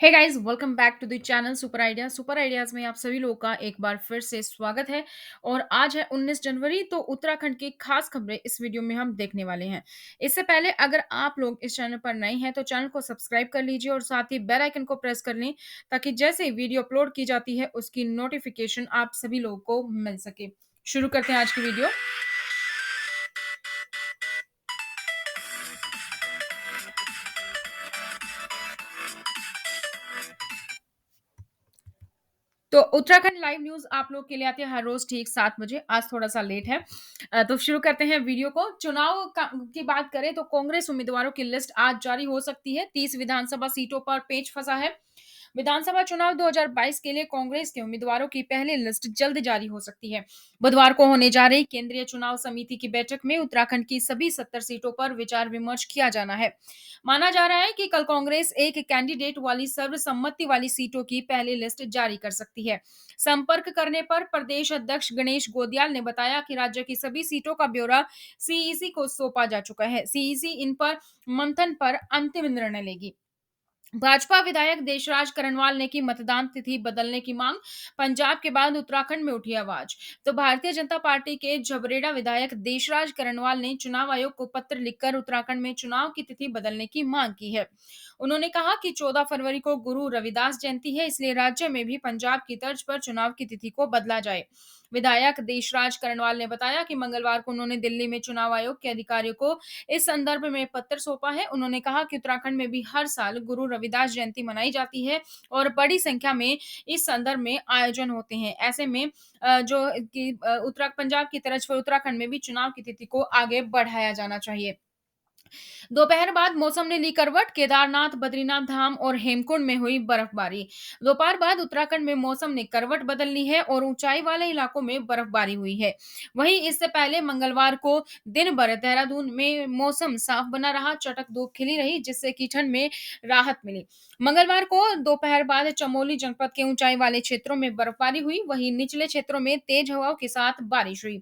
Hey guys, welcome back to the channel super ideas में आप सभी लोगों का एक बार फिर से स्वागत है। और आज है 19 जनवरी, तो उत्तराखंड की खास खबरें इस वीडियो में हम देखने वाले हैं। इससे पहले अगर आप लोग इस चैनल पर नए हैं तो चैनल को सब्सक्राइब कर लीजिए और साथ ही बेल आइकन को प्रेस कर लें, ताकि जैसे ही वीडियो अपलोड की जाती है उसकी नोटिफिकेशन आप सभी लोगों को मिल सके। शुरू करते हैं आज की वीडियो। तो उत्तराखंड लाइव न्यूज़ आप लोग के लिए आती है हर रोज़ ठीक 7 बजे। आज थोड़ा-सा लेट है। तो शुरू करते हैं वीडियो को। चुनाव का की बात करें तो कांग्रेस उम्मीदवारों की लिस्ट आज जारी हो सकती है। 30 विधानसभा सीटों पर पेच फंसा है। विधानसभा चुनाव 2022 के लिए कांग्रेस के उम्मीदवारों की पहली लिस्ट जल्द जारी हो सकती है। बुधवार को होने जा रही केंद्रीय चुनाव समिति की बैठक में उत्तराखंड की सभी 70 सीटों पर विचार विमर्श किया जाना है। माना जा रहा है कि कल कांग्रेस एक कैंडिडेट वाली सर्वसम्मति वाली सीटों की पहली लिस्ट जारी कर सकती है। संपर्क करने पर प्रदेश अध्यक्ष गणेश गोदियाल ने बताया कि राज्य की सभी सीटों का ब्यौरा सीईसी को सौंपा जा चुका है। सीईसी इन पर मंथन पर अंतिम निर्णय लेगी। भाजपा विधायक देशराज करणवाल ने की मतदान तिथि बदलने की मांग। पंजाब के बाद उत्तराखंड में उठी आवाज। तो भारतीय जनता पार्टी के झबरेड़ा विधायक देशराज करणवाल ने चुनाव आयोग को पत्र लिखकर उत्तराखंड में चुनाव की तिथि बदलने की मांग की है। उन्होंने कहा कि 14 फरवरी को गुरु रविदास जयंती है, इसलिए राज्य में भी पंजाब की तर्ज पर चुनाव की तिथि को बदला जाए। विधायक देशराज करणवाल ने बताया कि मंगलवार को उन्होंने दिल्ली में चुनाव आयोग के अधिकारियों को इस संदर्भ में पत्र सौंपा है। उन्होंने कहा कि उत्तराखंड में भी हर साल गुरु रविदास जयंती मनाई जाती है और बड़ी संख्या में इस संदर्भ में आयोजन होते हैं। ऐसे में जो कि उत्तरा पंजाब की तरफ पर उत्तराखंड में भी चुनाव की तिथि को आगे बढ़ाया जाना चाहिए। दोपहर बाद मौसम ने ली करवट। केदारनाथ, बद्रीनाथ धाम और हेमकुंड में हुई बर्फबारी। दोपहर बाद उत्तराखंड में मौसम ने करवट बदल ली है और ऊंचाई वाले इलाकों में बर्फबारी हुई है। वहीं इससे पहले मंगलवार को दिन भर देहरादून में मौसम साफ बना रहा, चटक धूप खिली रही, जिससे कि ठंड में राहत मिली। मंगलवार को दोपहर बाद चमोली जनपद के ऊंचाई वाले क्षेत्रों में बर्फबारी हुई, वहीं निचले क्षेत्रों में तेज हवाओं के साथ बारिश हुई।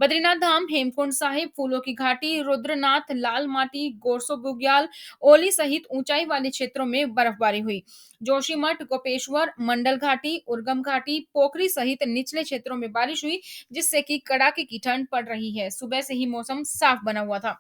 बद्रीनाथ धाम, हेमकुंड साहिब, फूलों की घाटी, रुद्रनाथ, लाल माटी, गोरसो बुग्याल, ओली सहित ऊंचाई वाले क्षेत्रों में बर्फबारी हुई। जोशीमठ, गोपेश्वर, मंडल घाटी, उर्गम घाटी, पोखरी सहित निचले क्षेत्रों में बारिश हुई, जिससे कि कड़ाके की ठंड पड़ रही है। सुबह से ही मौसम साफ बना हुआ था।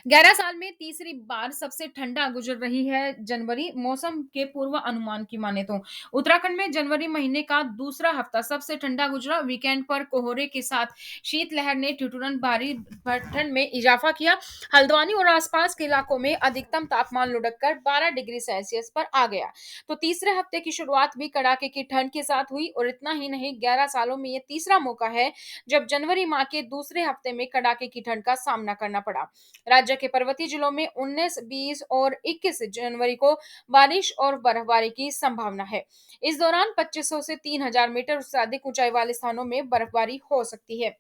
11 साल में तीसरी बार सबसे ठंडा गुजर रही है जनवरी। मौसम के पूर्व अनुमान की माने तो उत्तराखंड में जनवरी महीने का दूसरा हफ्ता सबसे ठंडा गुजरा। वीकेंड पर कोहरे के साथ शीतलहर ने ठिठुरन भारी ठंड में इजाफा किया। हल्द्वानी और आसपास के इलाकों में अधिकतम तापमान लुढ़क कर 12 डिग्री सेल्सियस पर आ गया। तो तीसरे हफ्ते की शुरुआत भी कड़ाके की ठंड के साथ हुई और इतना ही नहीं, 11 सालों में ये तीसरा मौका है जब जनवरी माह के दूसरे हफ्ते में कड़ाके की ठंड का सामना करना पड़ा। राज्य के पर्वतीय जिलों में 19, 20 और 21 जनवरी को बारिश और बर्फबारी की संभावना है। इस दौरान 2500 से 3000 मीटर से अधिक ऊंचाई वाले स्थानों में बर्फबारी हो सकती है।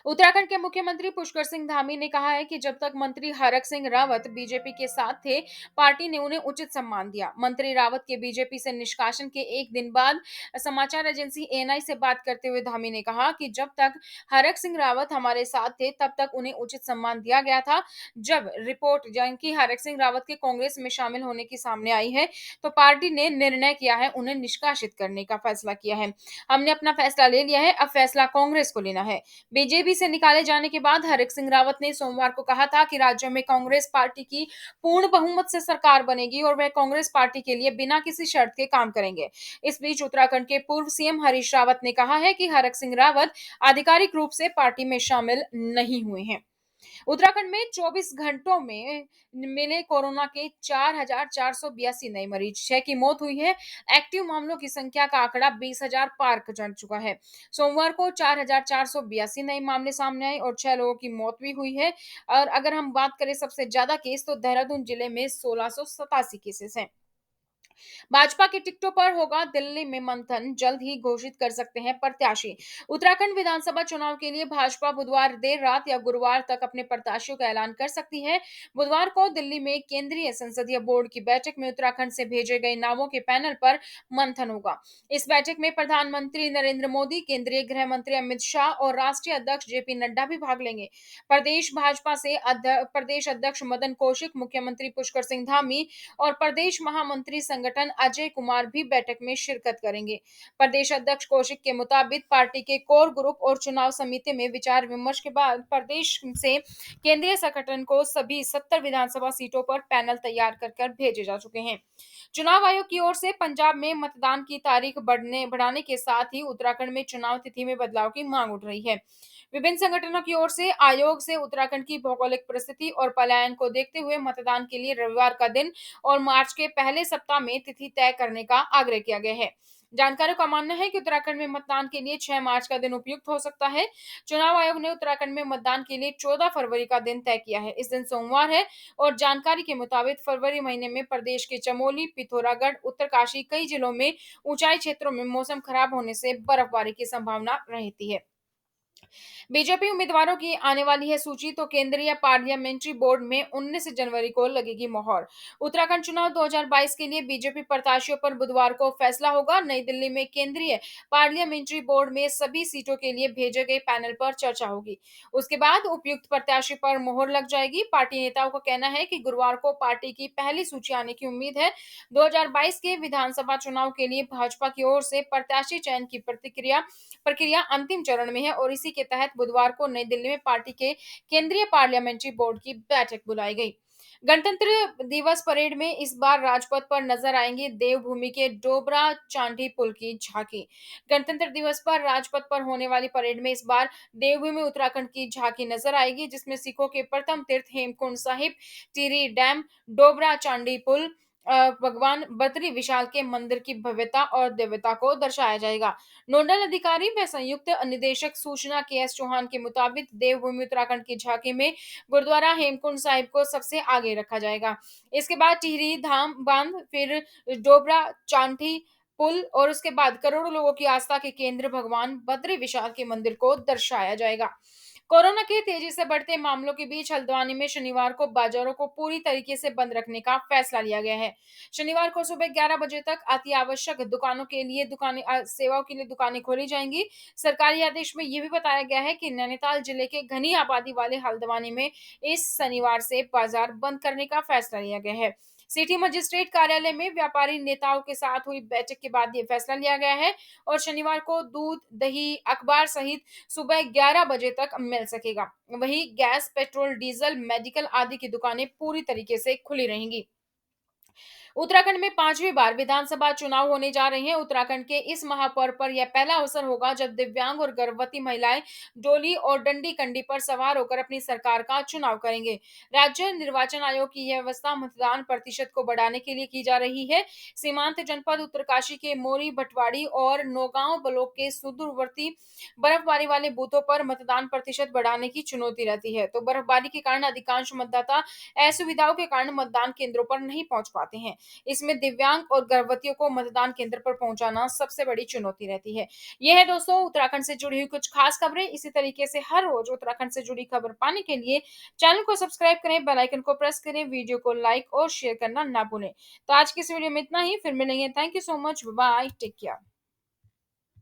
उत्तराखंड के मुख्यमंत्री पुष्कर सिंह धामी ने कहा है कि जब तक मंत्री हरक सिंह रावत बीजेपी के साथ थे, पार्टी ने उन्हें उचित सम्मान दिया। मंत्री रावत के बीजेपी से निष्कासन के एक दिन बाद समाचार एजेंसी एएनआई से बात करते हुए धामी ने कहा कि जब तक हरक सिंह रावत हमारे साथ थे, तब तक उन्हें उचित सम्मान दिया गया था। जब रिपोर्ट जानकी हरक सिंह रावत के कांग्रेस में शामिल होने की सामने आई है, तो पार्टी ने निर्णय किया है, उन्हें निष्कासित करने का फैसला किया है। हमने अपना फैसला ले लिया है, अब फैसला कांग्रेस को लेना है। बीजेपी से निकाले जाने के बाद हरक सिंह रावत ने सोमवार को कहा था कि राज्य में कांग्रेस पार्टी की पूर्ण बहुमत से सरकार बनेगी और वह कांग्रेस पार्टी के लिए बिना किसी शर्त के काम करेंगे। इस बीच उत्तराखंड के पूर्व सीएम हरीश रावत ने कहा है कि हरक सिंह रावत आधिकारिक रूप से पार्टी में शामिल नहीं हुए हैं। उत्तराखंड में 24 घंटों में मिले कोरोना के 4,482 नए मरीज, 6 की मौत हुई है। एक्टिव मामलों की संख्या का आंकड़ा 20,000 पार कर चुका है। सोमवार को 4,482 नए मामले सामने आए और 6 लोगों की मौत भी हुई है। और अगर हम बात करें सबसे ज्यादा केस, तो देहरादून जिले में 1687 केसेस हैं। भाजपा के टिकटों पर होगा दिल्ली में मंथन, जल्द ही घोषित कर सकते हैं प्रत्याशी। उत्तराखंड विधानसभा चुनाव के लिए भाजपा बुधवार देर रात या गुरुवार तक अपने प्रत्याशियों का ऐलान कर सकती है। बुधवार को दिल्ली में केंद्रीय संसदीय बोर्ड की बैठक में उत्तराखंड से भेजे गए नामों के पैनल पर मंथन होगा। इस बैठक में प्रधानमंत्री नरेंद्र मोदी, केंद्रीय गृह मंत्री अमित शाह और राष्ट्रीय अध्यक्ष जेपी नड्डा भी भाग लेंगे। प्रदेश भाजपा से प्रदेश अध्यक्ष मदन कौशिक, मुख्यमंत्री पुष्कर सिंह धामी और प्रदेश महामंत्री संगठन अजय कुमार भी बैठक में शिरकत करेंगे। प्रदेश अध्यक्ष कौशिक के मुताबिक पार्टी के कोर ग्रुप और चुनाव समिति में विचार विमर्श के बाद प्रदेश से केंद्रीय संगठन को सभी 70 विधानसभा सीटों पर पैनल तैयार कर भेजे जा चुके हैं। चुनाव आयोग की ओर से पंजाब में मतदान की तारीख बढ़ाने के साथ ही उत्तराखंड में चुनाव तिथि में बदलाव की मांग उठ रही है। विभिन्न संगठनों की ओर से आयोग से उत्तराखंड की भौगोलिक परिस्थिति और पलायन को देखते हुए मतदान के लिए रविवार का दिन और मार्च के पहले सप्ताह में तिथि तय करने का आग्रह किया गया है। जानकारों का मानना है कि उत्तराखंड में मतदान के लिए 6 मार्च का दिन उपयुक्त हो सकता है। चुनाव आयोग ने उत्तराखंड में मतदान के लिए 14 फरवरी का दिन तय किया है। इस दिन सोमवार है और जानकारी के मुताबिक फरवरी महीने में प्रदेश के चमोली, पिथौरागढ़, उत्तरकाशी कई जिलों में ऊंचाई क्षेत्रों में मौसम खराब होने से बर्फबारी की संभावना रहती है। बीजेपी उम्मीदवारों की आने वाली है सूची तो केंद्रीय पार्लियामेंट्री बोर्ड में 19 जनवरी को लगेगी मोहर। उत्तराखंड चुनाव 2022 के लिए बीजेपी प्रत्याशियों पर बुधवार को फैसला होगा। नई दिल्ली में केंद्रीय पार्लियामेंट्री बोर्ड में सभी सीटों के लिए भेजे गए पैनल पर चर्चा होगी। उसके बाद उपयुक्त प्रत्याशी पर मोहर लग जाएगी। पार्टी नेताओं का कहना है कि गुरुवार को पार्टी की पहली सूची आने की उम्मीद है। 2022 के विधानसभा चुनाव के लिए भाजपा की ओर से प्रत्याशी चयन की प्रक्रिया अंतिम चरण में है और इसी के तहत बुधवार को नई दिल्ली में पार्टी के केंद्रीय पार्लियामेंट्री बोर्ड की बैठक बुलाई गई। गणतंत्र दिवस परेड में इस बार राजपथ पर नजर आएंगी देवभूमि के डोबरा चांठी पुल की झांकी। गणतंत्र दिवस पर राजपथ पर होने वाली परेड में इस बार देवभूमि उत्तराखंड की झांकी नजर आएगी, जिसमें सिखों के प्रथम तीर्थ हेमकुंड साहिब, टिहरी डैम, डोबरा चांडी पुल, भगवान बद्री विशाल के मंदिर की भव्यता और दिव्यता को दर्शाया जाएगा। नोडल अधिकारी व संयुक्त निदेशक सूचना के एस चौहान के मुताबिक देवभूमि उत्तराखंड की झांकी में गुरुद्वारा हेमकुंड साहिब को सबसे आगे रखा जाएगा। इसके बाद टिहरी धाम बांध, फिर डोबरा चांठी पुल और उसके बाद करोड़ों लोगों की आस्था के केंद्र भगवान बद्री विशाल के मंदिर को दर्शाया जाएगा। कोरोना के तेजी से बढ़ते मामलों के बीच हल्द्वानी में शनिवार को बाजारों को पूरी तरीके से बंद रखने का फैसला लिया गया है। शनिवार को सुबह 11 बजे तक अति आवश्यक सेवाओं के लिए दुकानें खोली जाएंगी। सरकारी आदेश में यह भी बताया गया है कि नैनीताल जिले के घनी आबादी वाले हल्द्वानी में इस शनिवार से बाजार बंद करने का फैसला लिया गया है। सिटी मजिस्ट्रेट कार्यालय में व्यापारी नेताओं के साथ हुई बैठक के बाद यह फैसला लिया गया है और शनिवार को दूध, दही, अखबार सहित सुबह 11 बजे तक मिल सकेगा। वहीं गैस, पेट्रोल, डीजल, मेडिकल आदि की दुकानें पूरी तरीके से खुली रहेंगी। उत्तराखंड में 5वीं बार विधानसभा चुनाव होने जा रहे हैं। उत्तराखंड के इस महापर्व पर यह पहला अवसर होगा जब दिव्यांग और गर्भवती महिलाएं डोली और डंडी कंडी पर सवार होकर अपनी सरकार का चुनाव करेंगे। राज्य निर्वाचन आयोग की यह व्यवस्था मतदान प्रतिशत को बढ़ाने के लिए की जा रही है। सीमांत जनपद उत्तरकाशी के मोरी, भटवाड़ी और नौगांव ब्लॉक के सुदूरवर्ती बर्फबारी वाले बूथों पर मतदान प्रतिशत बढ़ाने की चुनौती रहती है, तो बर्फबारी के कारण अधिकांश मतदाता असुविधाओं के कारण मतदान केंद्रों पर नहीं पहुंच पाते हैं। इसमें दिव्यांग और गर्भवतियों को मतदान केंद्र पर पहुंचाना सबसे बड़ी चुनौती रहती है। यह है दोस्तों उत्तराखंड से जुड़ी हुई कुछ खास खबरें। इसी तरीके से हर रोज उत्तराखंड से जुड़ी खबर पाने के लिए चैनल को सब्सक्राइब करें, बेल आइकन को प्रेस करें, वीडियो को लाइक और शेयर करना ना भूलें। तो आज की इस वीडियो में इतना ही, फिर मिलेंगे। Thank you so much, bye, take care.